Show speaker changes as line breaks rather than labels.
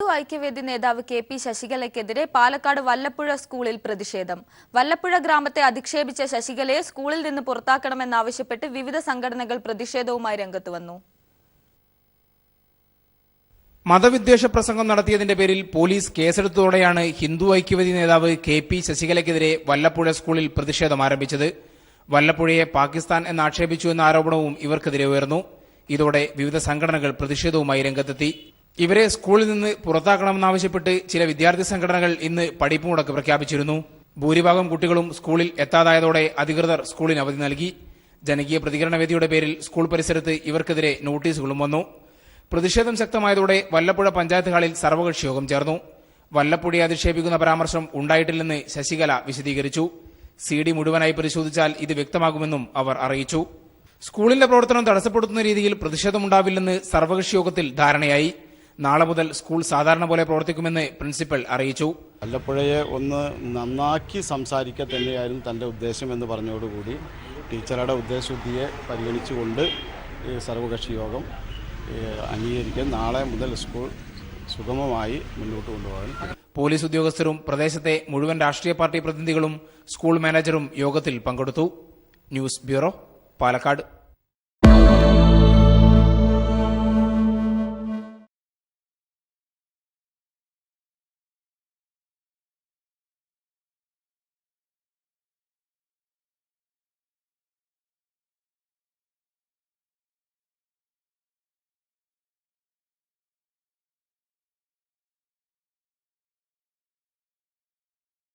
ഐക്യവേദി നേതാവ് കെ.പി. ശശികലയ്ക്കെതിരെ പാലക്കാട് വല്ലപ്പുഴ സ്കൂളിൽ പ്രതിഷേധം. വല്ലപ്പുഴ ഗ്രാമത്തെ അധിക്ഷേപിച്ച ശശികലയെ സ്കൂളിൽ നിന്ന് പുറത്താക്കണമെന്നാവശ്യപ്പെട്ട് വിവിധ സംഘടനകൾ പ്രതിഷേധവുമായി രംഗത്ത് വന്നു.
മതവിദ്വേഷ പ്രസംഗം നടത്തിയതിന്റെ പേരിൽ പോലീസ് കേസെടുത്തതോടെയാണ് ഹിന്ദു ഐക്യവേദി നേതാവ് കെ.പി. ശശികലയ്ക്കെതിരെ വല്ലപ്പുഴ സ്കൂളിൽ പ്രതിഷേധം ആരംഭിച്ചത്. വല്ലപ്പുഴയെ പാകിസ്ഥാൻ എന്നാക്ഷേപിച്ചു എന്ന ആരോപണവും ഇവർക്കെതിരെ ഉയർന്നു. ഇതോടെ വിവിധ സംഘടനകൾ പ്രതിഷേധവുമായി രംഗത്തെത്തി. ഇവരെ സ്കൂളിൽ നിന്ന് പുറത്താക്കണമെന്നാവശ്യപ്പെട്ട് ചില വിദ്യാർത്ഥി സംഘടനകൾ ഇന്ന് പഠിപ്പ് മുടക്ക് പ്രഖ്യാപിച്ചിരുന്നു. ഭൂരിഭാഗം കുട്ടികളും സ്കൂളിൽ എത്താതായതോടെ അധികൃതർ സ്കൂളിന് അവധി നൽകി. ജനകീയ പ്രതികരണ വേദിയുടെ പേരിൽ സ്കൂൾ പരിസരത്ത് ഇവർക്കെതിരെ നോട്ടീസുകളും വന്നു. പ്രതിഷേധം ശക്തമായതോടെ വല്ലപ്പുഴ പഞ്ചായത്ത് ഹാളിൽ സർവകക്ഷി യോഗം ചേർന്നു. വല്ലപ്പുഴയെ അധിക്ഷേപിക്കുന്ന പരാമർശം ഉണ്ടായിട്ടില്ലെന്ന് ശശികല വിശദീകരിച്ചു. CD മുഴുവനായി പരിശോധിച്ചാൽ ഇത് വ്യക്തമാകുമെന്നും അവർ അറിയിച്ചു. സ്കൂളിന്റെ പ്രവർത്തനം തടസ്സപ്പെടുത്തുന്ന രീതിയിൽ പ്രതിഷേധമുണ്ടാവില്ലെന്ന് സർവകക്ഷി യോഗത്തിൽ ധാരണയായി. നാളെ മുതൽ സ്കൂൾ സാധാരണ പോലെ പ്രവർത്തിക്കുമെന്ന് പ്രിൻസിപ്പൽ അറിയിച്ചു.
വല്ലപ്പുഴയെ ഒന്ന് നന്നാക്കി സംസാരിക്കുക തന്നെയായിരുന്നു തന്റെ ഉദ്ദേശം എന്ന് പറഞ്ഞതോടുകൂടി ടീച്ചറുടെ ഉദ്ദേശശുദ്ധിയെ പരിഗണിച്ചുകൊണ്ട് സർവകക്ഷി യോഗം അംഗീകരിക്കാൻ നാളെ മുതൽ സ്കൂൾ സുഗമമായി മുന്നോട്ട് കൊണ്ടുപോകാൻ
പോലീസ് ഉദ്യോഗസ്ഥരും പ്രദേശത്തെ മുഴുവൻ രാഷ്ട്രീയ പാർട്ടി പ്രതിനിധികളും സ്കൂൾ മാനേജറും യോഗത്തിൽ പങ്കെടുത്തു. News bureau, Palakkad.